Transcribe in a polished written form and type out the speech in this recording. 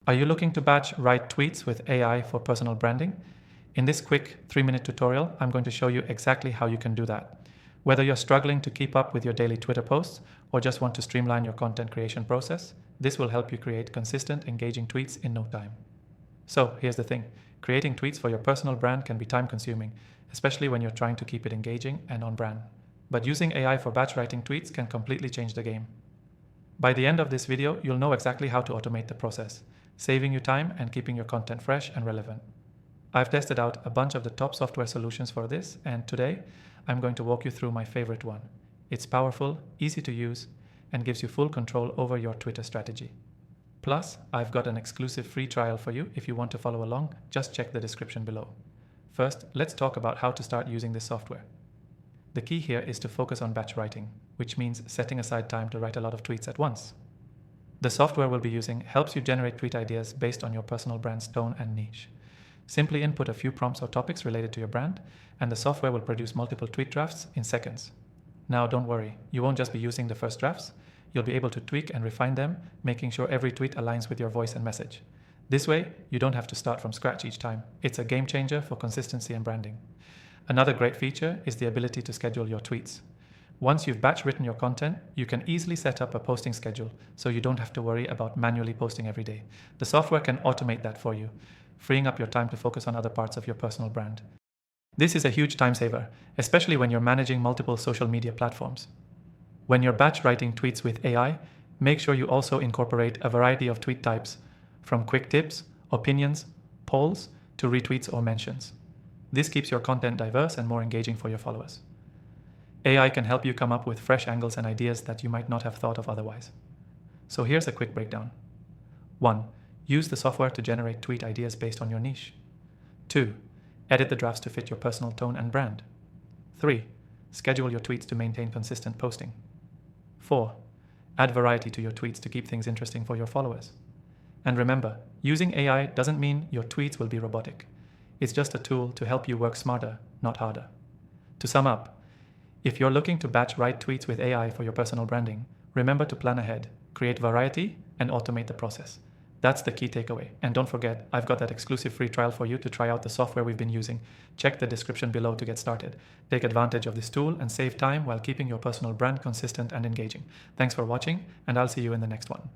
Are you looking to batch write tweets with AI for personal branding? In this quick 3-minute tutorial, I'm going to show you exactly how you can do that. Whether you're struggling to keep up with your daily Twitter posts or just want to streamline your content creation process, this will help you create consistent, engaging tweets in no time. So here's the thing, creating tweets for your personal brand can be time consuming, especially when you're trying to keep it engaging and on brand. But using AI for batch writing tweets can completely change the game. By the end of this video, you'll know exactly how to automate the process, saving you time and keeping your content fresh and relevant. I've tested out a bunch of the top software solutions for this, and today I'm going to walk you through my favorite one. It's powerful, easy to use, and gives you full control over your Twitter strategy. Plus, I've got an exclusive free trial for you if you want to follow along. Just check the description below. First, let's talk about how to start using this software. The key here is to focus on batch writing, which means setting aside time to write a lot of tweets at once. The software we'll be using helps you generate tweet ideas based on your personal brand's tone and niche. Simply input a few prompts or topics related to your brand, and the software will produce multiple tweet drafts in seconds. Now don't worry, you won't just be using the first drafts, you'll be able to tweak and refine them, making sure every tweet aligns with your voice and message. This way, you don't have to start from scratch each time. It's a game changer for consistency and branding. Another great feature is the ability to schedule your tweets. Once you've batch written your content, you can easily set up a posting schedule so you don't have to worry about manually posting every day. The software can automate that for you, freeing up your time to focus on other parts of your personal brand. This is a huge time saver, especially when you're managing multiple social media platforms. When you're batch writing tweets with AI, make sure you also incorporate a variety of tweet types, from quick tips, opinions, polls, to retweets or mentions. This keeps your content diverse and more engaging for your followers. AI can help you come up with fresh angles and ideas that you might not have thought of otherwise. So here's a quick breakdown. 1. Use the software to generate tweet ideas based on your niche. 2. Edit the drafts to fit your personal tone and brand. 3. Schedule your tweets to maintain consistent posting. 4. Add variety to your tweets to keep things interesting for your followers. And remember, using AI doesn't mean your tweets will be robotic. It's just a tool to help you work smarter, not harder. To sum up, if you're looking to batch write tweets with AI for your personal branding, remember to plan ahead, create variety, and automate the process. That's the key takeaway. And don't forget, I've got that exclusive free trial for you to try out the software we've been using. Check the description below to get started. Take advantage of this tool and save time while keeping your personal brand consistent and engaging. Thanks for watching, and I'll see you in the next one.